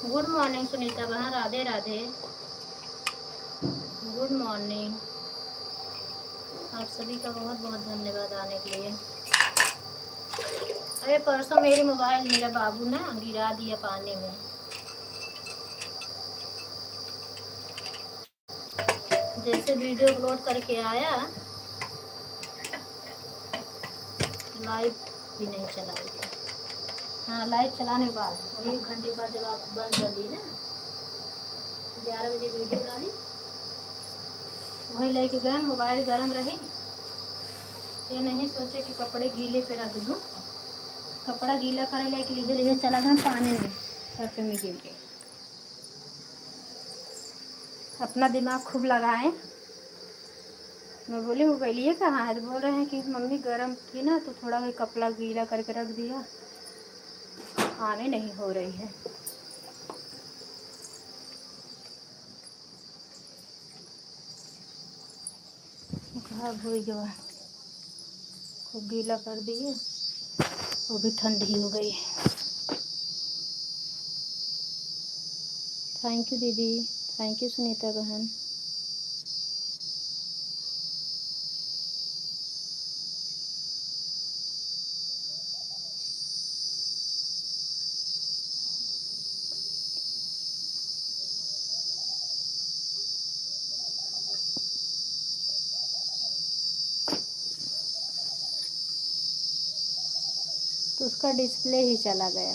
Good morning Sunita बहन, Radhe Radhe. Good morning. आप सभी का बहुत बहुत धन्यवाद आने के लिए। अरे परसों मेरी मोबाइल मेरा बाबू ना गिरा दिया पानी में। जैसे वीडियो अपलोड करके आया, लाइव भी नहीं चलाई थी। हाँ, लाइव चलाने के बाद वही 1 घंटे बाद जब आप बंद कर दी ना, 11 बजे वीडियो डाली, वही लेके गए। मोबाइल गर्म रही, ये नहीं सोचे कि कपड़े गीले पे रख दूँ। कपड़ा गीला करे लेके लिए लिए चला गया पानी में, सर में गिर गए। अपना दिमाग खूब लगाएं। मैं बोली मोबाइल ये कहाँ है, तो बोल रहे हैं कि मम्मी गर्म थी ना तो थोड़ा भी कपड़ा गीला करके रख दिया, आने नहीं हो रही है। कहा भूल गया, खूब गीला कर दिए, वो भी ठंडी हो गई। थैंक यू दीदी, थैंक यू सुनीता बहन। तो उसका डिस्प्ले ही चला गया।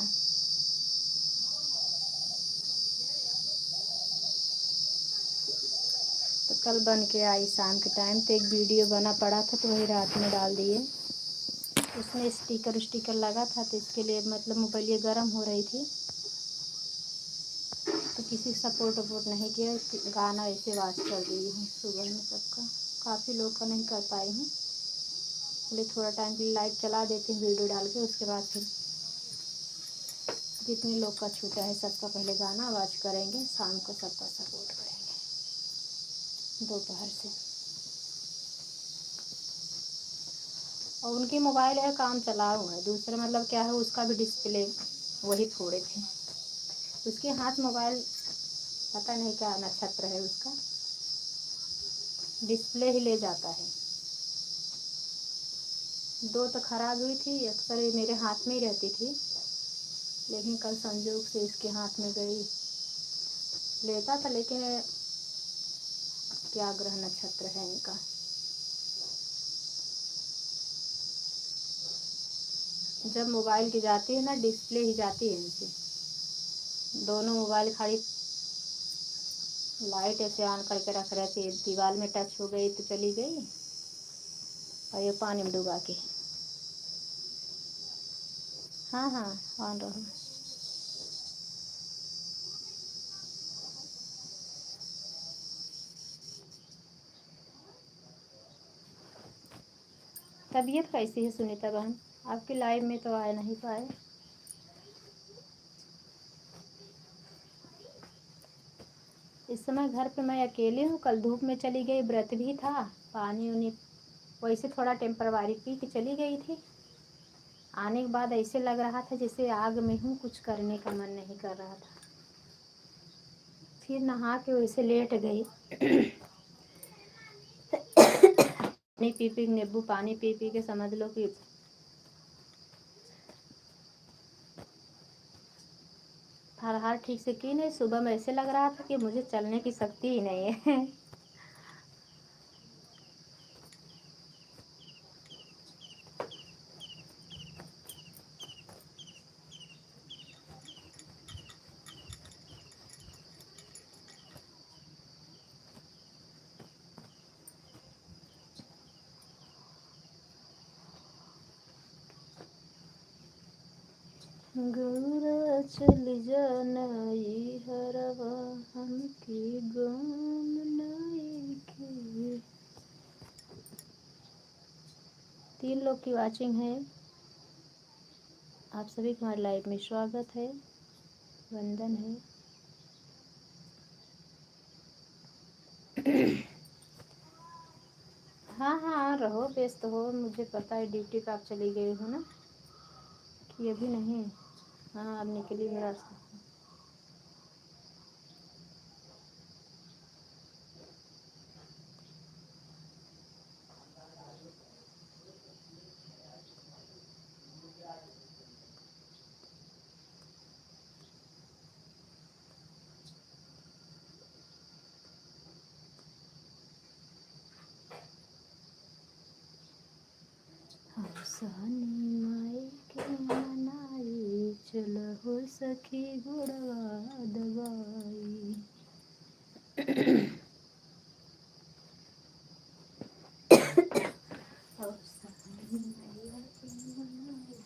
तो कल बन के आई शाम के टाइम, तो एक वीडियो बना पड़ा था तो वही रात में डाल दिए। उसमें स्टिकर लगा था, तो इसके लिए मतलब मोबाइल ये गर्म हो रही थी, तो किसी सपोर्ट वपोर्ट नहीं किया, गाना ऐसे वाच कर दी हूँ सुबह में सबका। काफ़ी लोग का नहीं कर पाई हूँ, बोले थोड़ा टाइम के लिए लाइव चला देती हूँ वीडियो डाल के, उसके बाद फिर जितने लोग का छूटा है सबका पहले गाना वाच करेंगे, शाम को सबका सपोर्ट करेंगे दोपहर से। और उनकी मोबाइल है काम चलाऊ है, दूसरा मतलब क्या है, उसका भी डिस्प्ले वही फोड़े थे। उसके हाथ मोबाइल पता नहीं क्या नक्षत्र है उसका, डिस्प्ले ही ले जाता है। 2 तो खराब हुई थी, अक्सर ये मेरे हाथ में ही रहती थी, लेकिन कल संजोग से इसके हाथ में गई। लेता था लेकिन क्या ग्रह नक्षत्र है इनका। जब मोबाइल की जाती है ना, डिस्प्ले ही जाती है इनसे। दोनों मोबाइल खाली लाइट ऐसे ऑन करके रख रहे थे, दीवार में टच हो गई तो चली गई, और ये पानी में डुबा के। हाँ हाँ, ऑन रहो। तबीयत कैसी है सुनीता बहन? आपके लाइव में तो आ नहीं पाए। इस समय घर पे मैं अकेले हूँ, कल धूप में चली गई, व्रत भी था, पानी उनी वैसे थोड़ा टेम्परवारी पी के चली गई थी। आने के बाद ऐसे लग रहा था जैसे आग में हूँ, कुछ करने का मन नहीं कर रहा था। फिर नहा के वैसे लेट गई। पानी पी पी, नींबू पानी पी पी के समझ लो कि फलाहार ठीक से की नहीं। सुबह में ऐसे लग रहा था कि मुझे चलने की शक्ति ही नहीं है। गौरा चल जानाई हरवा हमके गम नाई के। 3 लोग की वाचिंग है। आप सभी का हमारे लाइव में स्वागत है, वंदन है। हाँ हाँ रहो, व्यस्त हो, मुझे पता है ड्यूटी पे आप चली गई हो ना, कि अभी नहीं। हाँ अब निकली मेरा। सहनी माई के मनाई, चल हो सखी गुड़वा दवाई। और सहनी मैया के मनाई।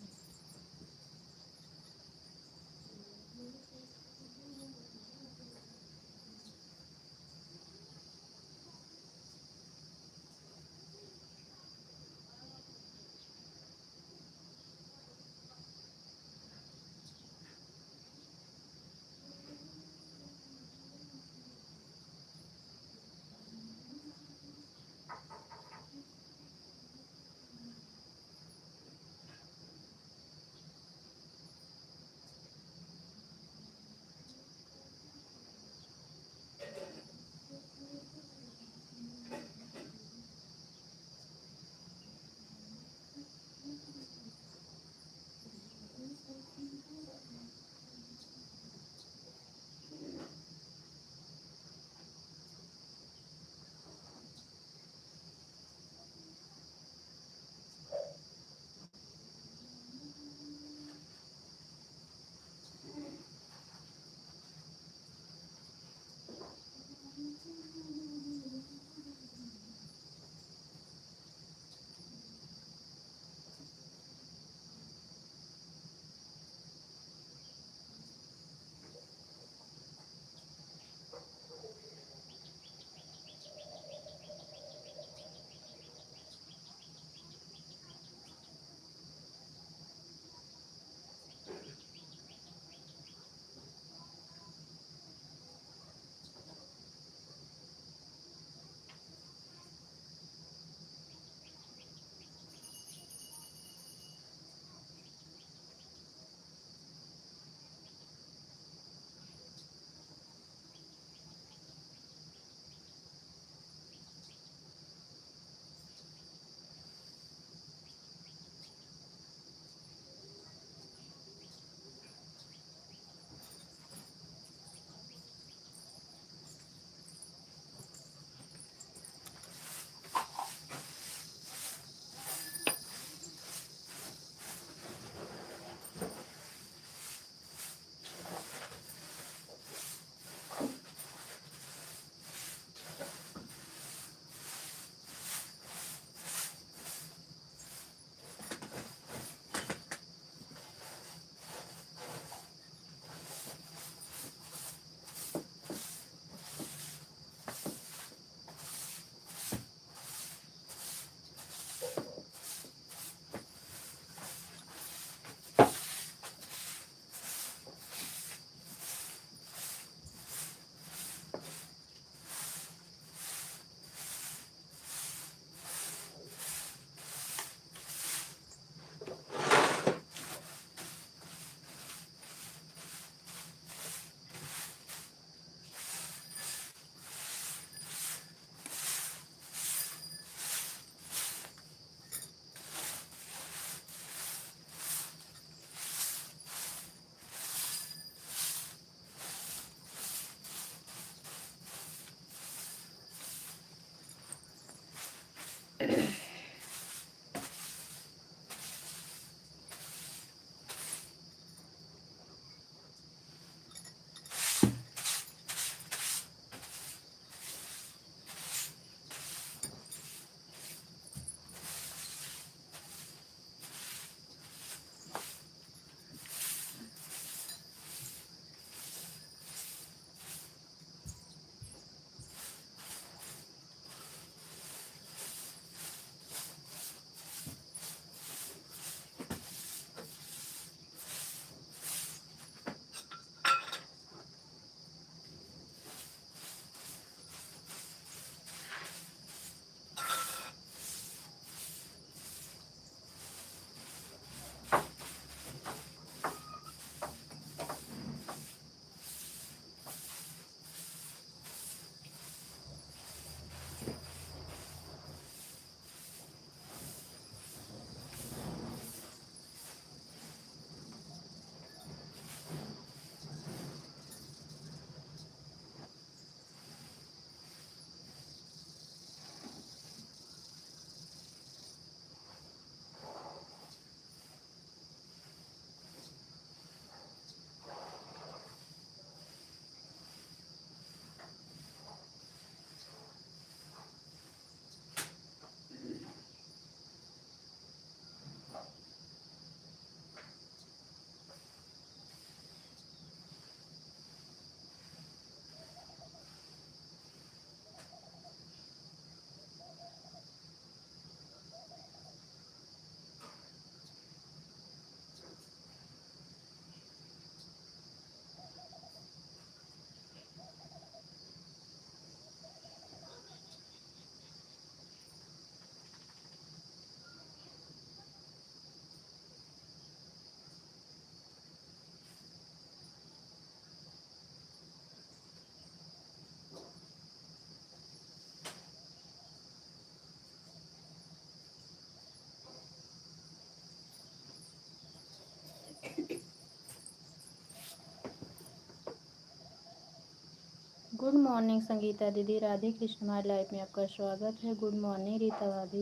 गुड मॉर्निंग संगीता दीदी, राधे कृष्ण, हमारी लाइफ में आपका स्वागत है। गुड मॉर्निंग रीता भाभी।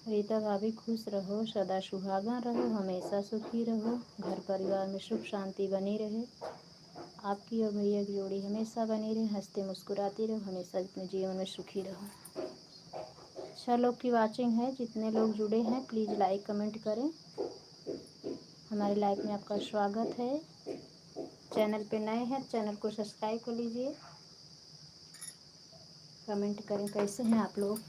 रीता भाभी खुश रहो, सदा सुहागन रहो, हमेशा सुखी रहो, घर परिवार में सुख शांति बनी रहे, आपकी और भैया की जोड़ी हमेशा बनी रहे, हंसते मुस्कुराती रहो, हमेशा अपने जीवन में सुखी रहो। 6 लोग की वाचिंग है, जितने लोग जुड़े हैं प्लीज़ लाइक कमेंट करें। हमारी लाइफ में आपका स्वागत है। चैनल पे नए हैं चैनल को सब्सक्राइब कर लीजिए। कमेंट करें कैसे हैं आप लोग।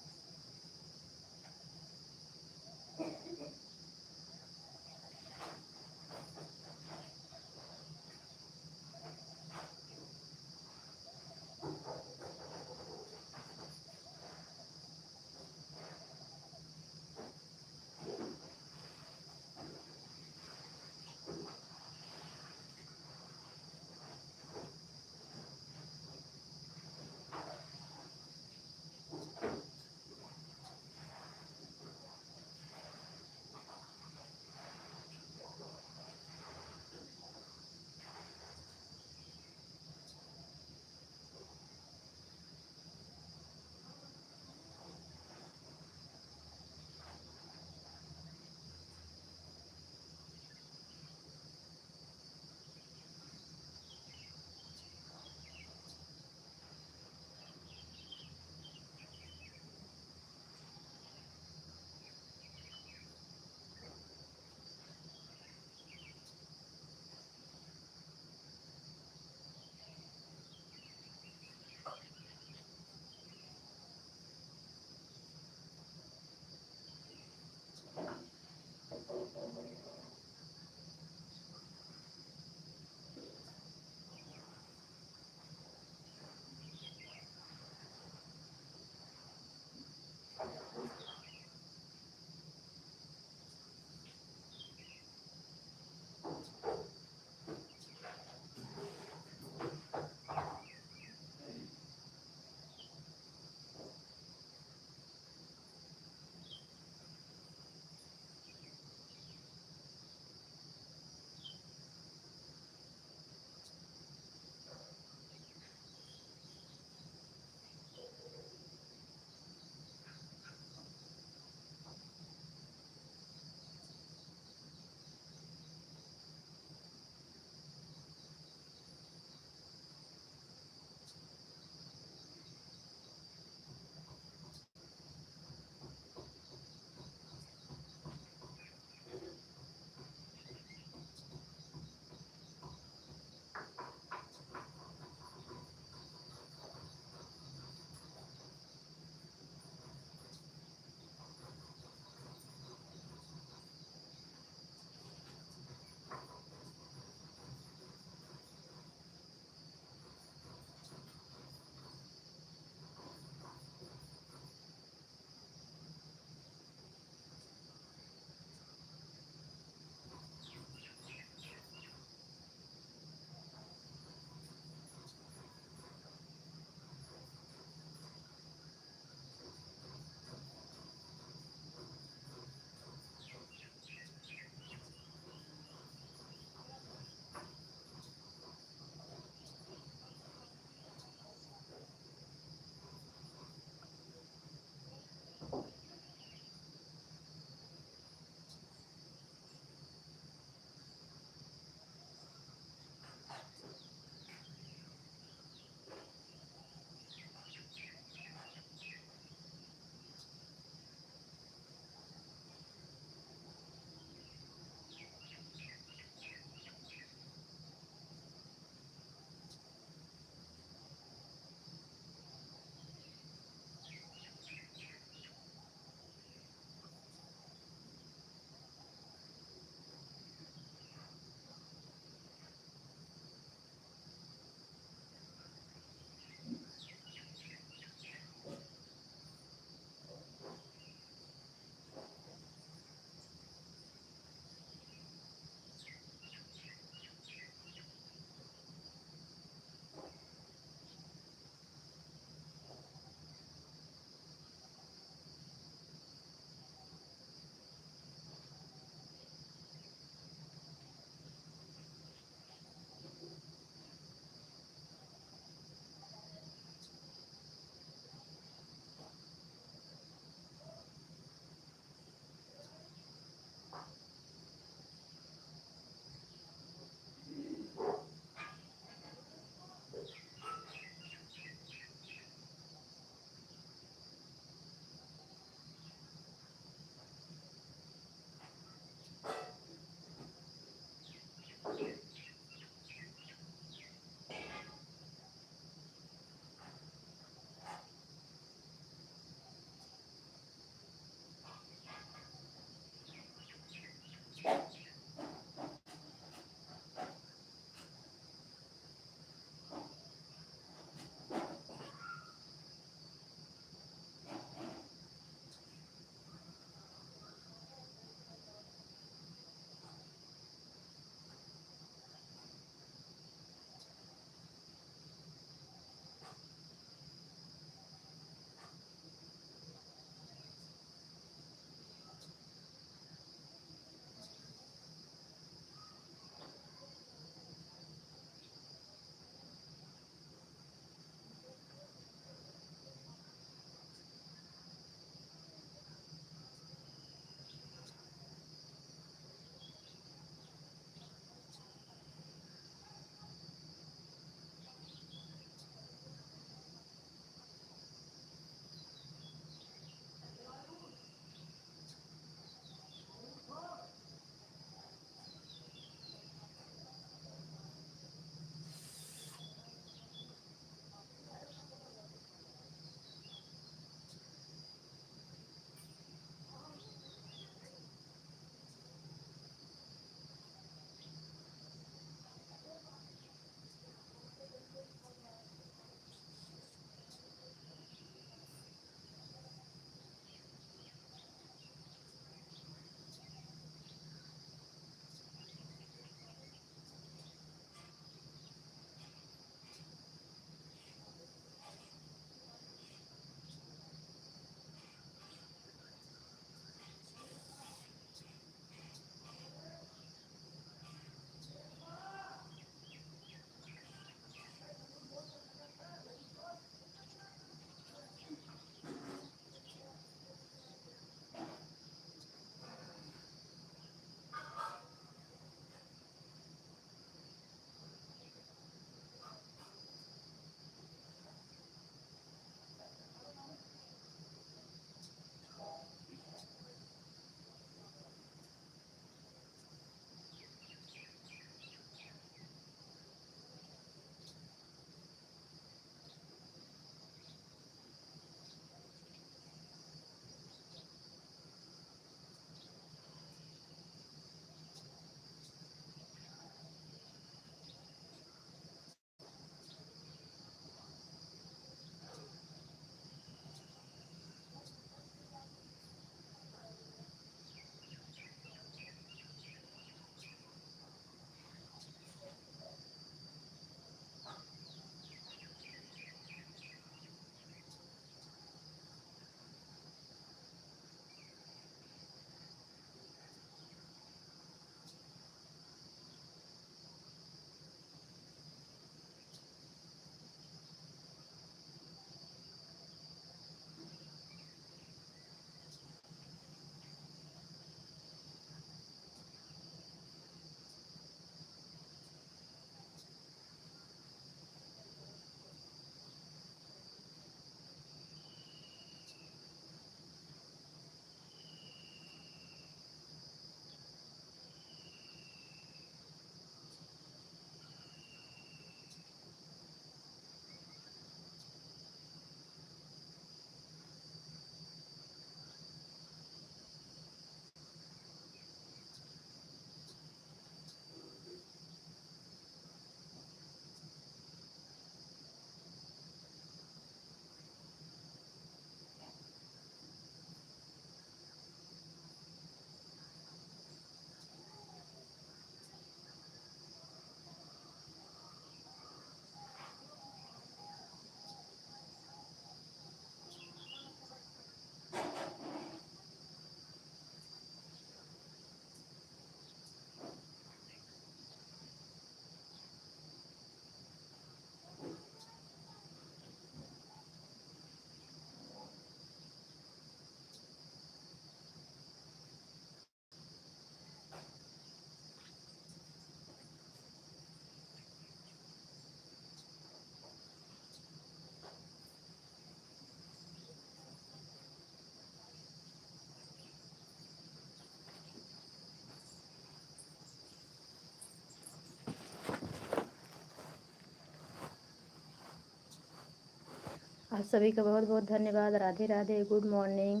आप सभी का बहुत बहुत धन्यवाद। Radhe Radhe, good morning.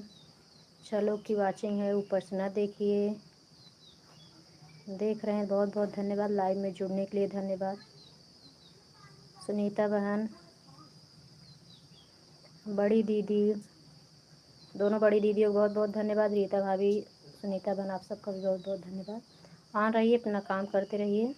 6 लोग की वाचिंग है, ऊपर से ना देखिए, देख रहे हैं, बहुत बहुत धन्यवाद। लाइव में जुड़ने के लिए धन्यवाद। सुनीता बहन, बड़ी दीदी, दोनों बड़ी दीदियों को बहुत बहुत धन्यवाद। रीता भाभी, सुनीता बहन, आप सबका भी बहुत बहुत धन्यवाद। ऑन रहिए, अपना काम करते रहिए।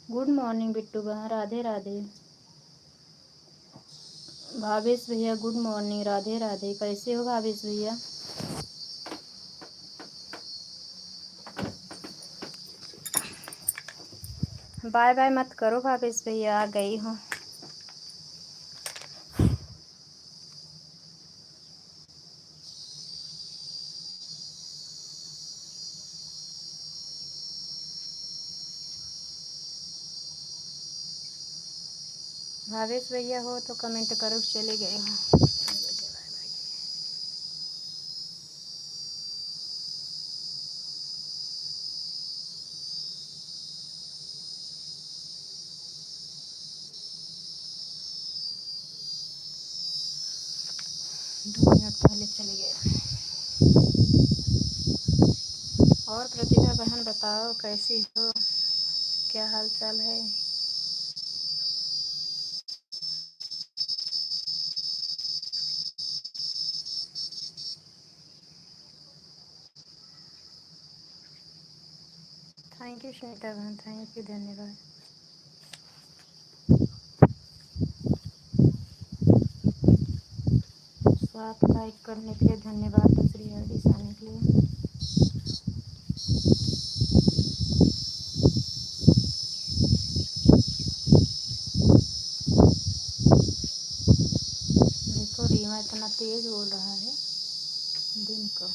गुड मॉर्निंग बिट्टू बहन, राधे राधे। भावेश भैया गुड मॉर्निंग, राधे राधे। कैसे हो भावेश भैया? बाय बाय मत करो भावेश भैया, आ गई हूँ। भावेश भैया हो तो कमेंट करो, चले गए हो। दो मिनट पहले चले गए। और प्रतिभा बहन बताओ कैसी हो, क्या हाल चाल है? थैंक यू श्वेता बहन, थैंक यू, धन्यवाद। स्वागत लाइक करने के लिए धन्यवाद, दूसरी आईडी से आने के लिए। देखो रीमा इतना तेज बोल रहा है दिन को।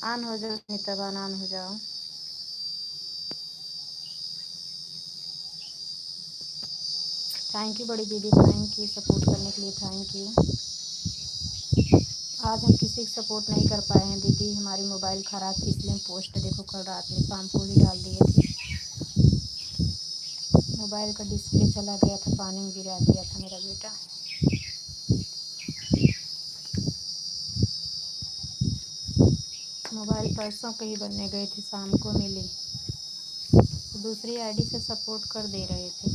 ऑन हो जाओ नीता बहन, ऑन हो जाओ। थैंक यू बड़ी दीदी, थैंक यू सपोर्ट करने के लिए, थैंक यू। आज हम किसी का सपोर्ट नहीं कर पाए हैं दीदी, हमारी मोबाइल ख़राब थी इसलिए हम पोस्ट देखो कल रात में शाम को ही डाल दिए थे। मोबाइल का डिस्प्ले चला गया था, पानी में गिरा दिया था मेरा बेटा। मोबाइल परसों के ही बनने गए थे, शाम को मिली तो दूसरी आईडी से सपोर्ट कर दे रहे थे।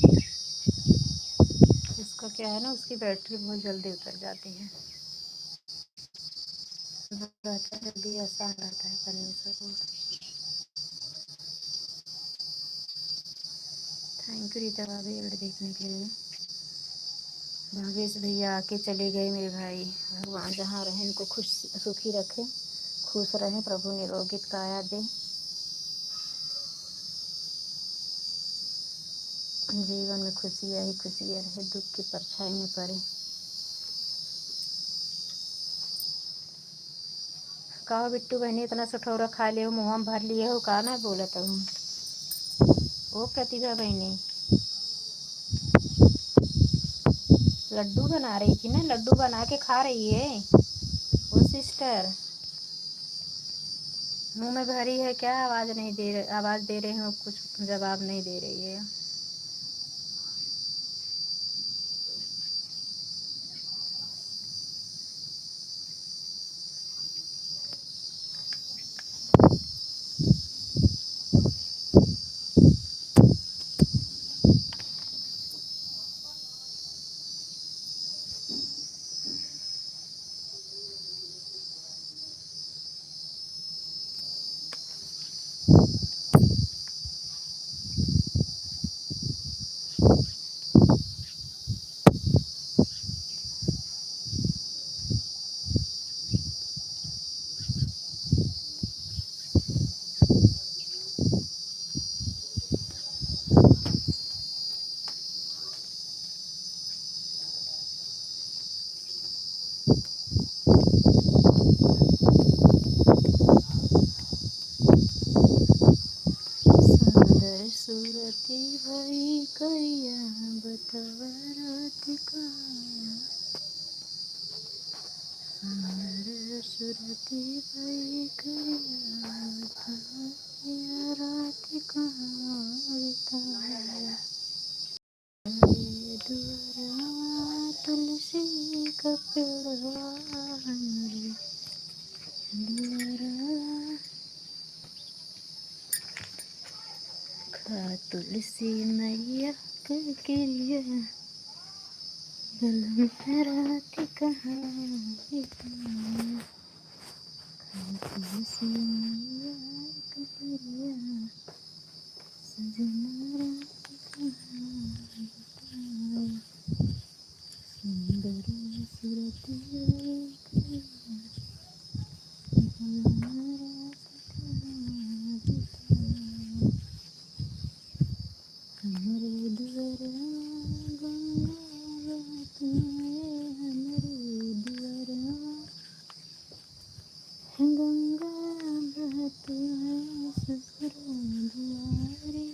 उसका क्या है ना, उसकी बैटरी बहुत जल्दी उतर जाती है। रहता जल्दी आसान रहता है करने में सपोर्ट। थैंक यू रीता भाभी एड देखने के लिए। भावेश भैया आके चले गए मेरे भाई, भगवान जहाँ रहें इनको खुश सुखी रखे, खुश रहें, प्रभु निरोगित काया दे, जीवन में खुशियाँ ही खुशियाँ रहे, दुख की परछाई में पड़े। कहो बिट्टू बहनी इतना सठौरा खा ले हो, मुँह में भर लिए हो, का ना बोलत हूँ। ओ प्रतिभा बहनी लड्डू बना रही थी ना, लड्डू बना के खा रही है। ओ सिस्टर मुंह में भरी है क्या? आवाज़ नहीं दे रहे, आवाज़ दे रहे हो कुछ जवाब नहीं दे रही है। सुंदर सूरती भई करिया बतवा रात कहाँ, सुंदर सूरती भई करिया बतवा रात कहाँ बिताया। दुआरा तुलसी का पेड़वा रे, दुआरा तुलसी मैया के क्रिया रात कहाँ बिताया, तुलसी मैया के क्रिया सजना रात कहाँ बिताया, सुंदर सुरती क्रिया रात कहाँ बिताया, हमरे दुआरा गंगा बहत है, हमरे दुआरा गंगा बहत है, ससुर दुआरे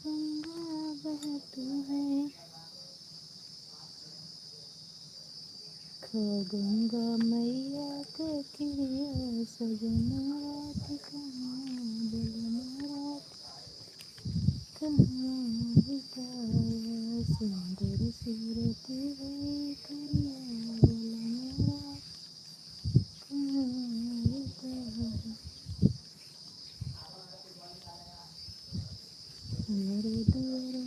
गंगा बहत है, गंगा मैया के क्रिया सजना रात कहाँ बलना रात कहाँ बिताया, सुंदर सूरती है करिया बलना रात कहाँ बिताया, हमारे दुआरा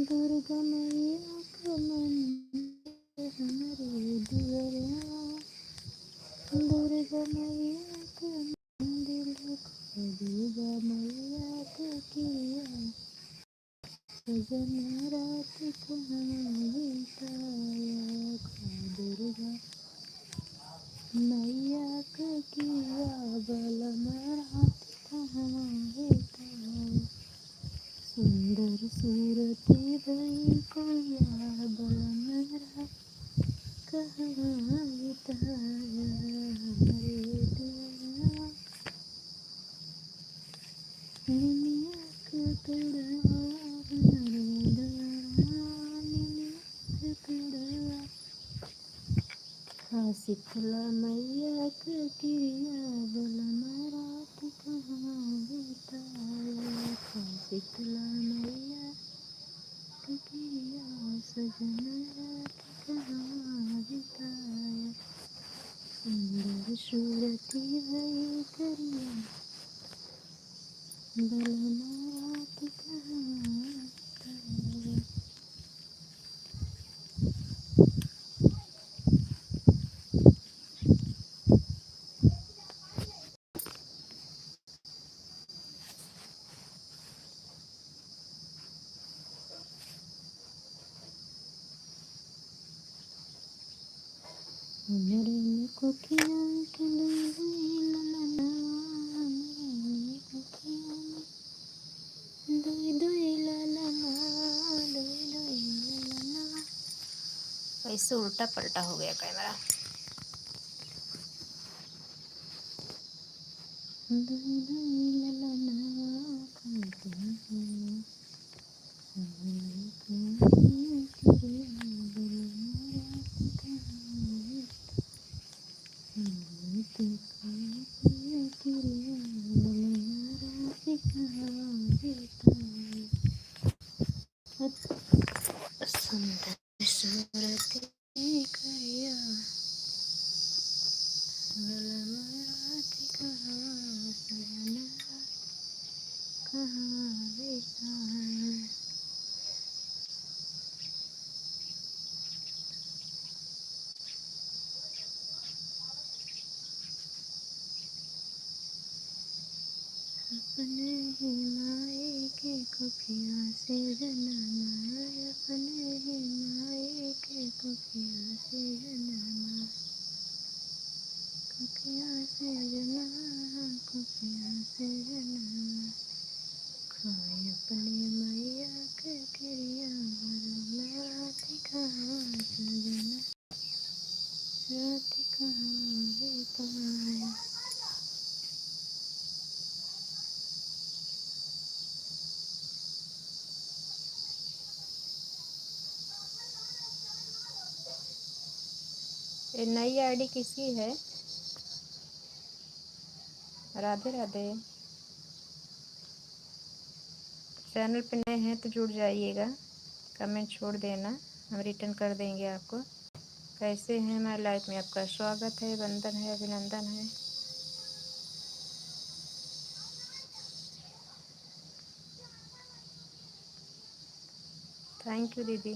दुर्गा मैया का मंदिर, हमारे दुआरा दुर्गा मैया का मंदिर, दुर्गा मैया का किया सजना रात कहाँ बिताया, दुर्गा मैया का किया बलमा रात कहाँ बिताया, सुंदर सूरती भई करिया बलमा रात कहाँ बिताया, हमारे दुआरा निमिया के पेड़वा हमारे दुआरा निमिया के पेड़वा, शीतला मैया के क्रिया बलमा रात कहाँ बिताया, शीतला मैया के क्रिया सजना रात कहाँ बिताया, सुंदर सूरती भई करिया बलमा रात कहाँ बिताया, हमरे में कोकिया के दुई दुई ललना, हमरे में कोकिया में दुई दुई ललना, दुई दुई ललना, ऐसे उल्टा पलटा हो गया कैमरा, दुई दुई ललना खाते हैं, हमारे कहीं क्रिया बलमा रात कहाँ बिताया, हमारे क्रिया बलमा रात कहाँ बिताया, सुंदर सूरती करिया बलमा रात कहाँ सजना कहाँ बिताया, अपने ही मायके कुखिया से जन्मा, अपने ही मायके कुखिया से जन्मा, कुखिया से जन्मा, कुखिया से जन्मा, खाए अपने मैया के क्रिया बलमा रात कहाँ सजना रात कहाँ बिताया, ये नई आईडी किसकी है? राधे राधे। चैनल पे नए हैं तो जुड़ जाइएगा, कमेंट छोड़ देना, हम रिटर्न कर देंगे आपको। कैसे हैं? हमारे लाइफ में आपका स्वागत है, वंदन है, अभिनंदन है। थैंक यू दीदी।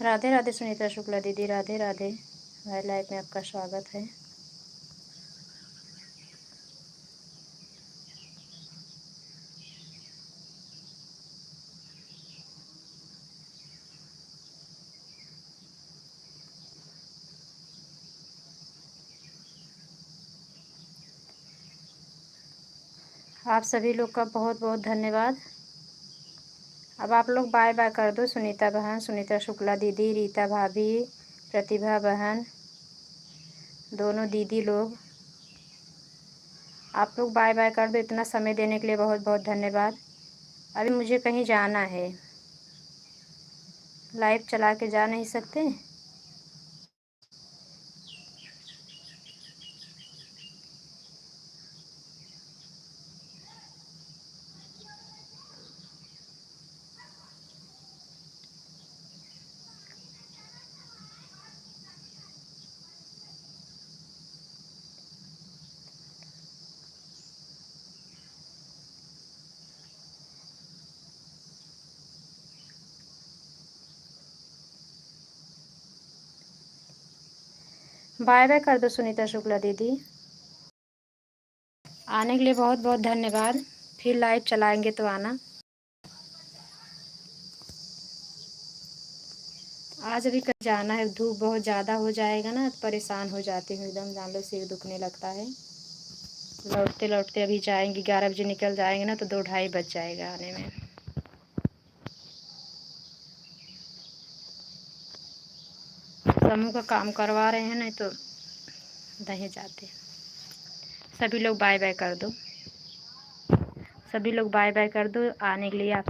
राधे राधे सुनीता शुक्ला दीदी, राधे राधे। हमारे लाइफ में आपका स्वागत है। आप सभी लोग का बहुत बहुत धन्यवाद। अब आप लोग बाय बाय कर दो। सुनीता बहन, सुनीता शुक्ला दीदी, रीता भाभी, प्रतिभा बहन, दोनों दीदी लोग, आप लोग बाय बाय कर दो। इतना समय देने के लिए बहुत बहुत धन्यवाद। अभी मुझे कहीं जाना है, लाइव चला के जा नहीं सकते। बाय बाय कर दो सुनीता शुक्ला दीदी। आने के लिए बहुत बहुत धन्यवाद। फिर लाइव चलाएंगे तो आना। आज अभी कहीं जाना है, धूप बहुत ज़्यादा हो जाएगा ना, परेशान हो जाती हूँ एकदम, जान लो सिर दुखने लगता है। लौटते लौटते अभी जाएंगे, 11 बजे निकल जाएंगे ना तो 2 ढाई बज जाएगा आने में। समूह का काम करवा रहे हैं, नहीं तो नहीं जाते। सभी लोग बाय बाय कर दो। सभी लोग बाय बाय कर दो। आने के लिए आप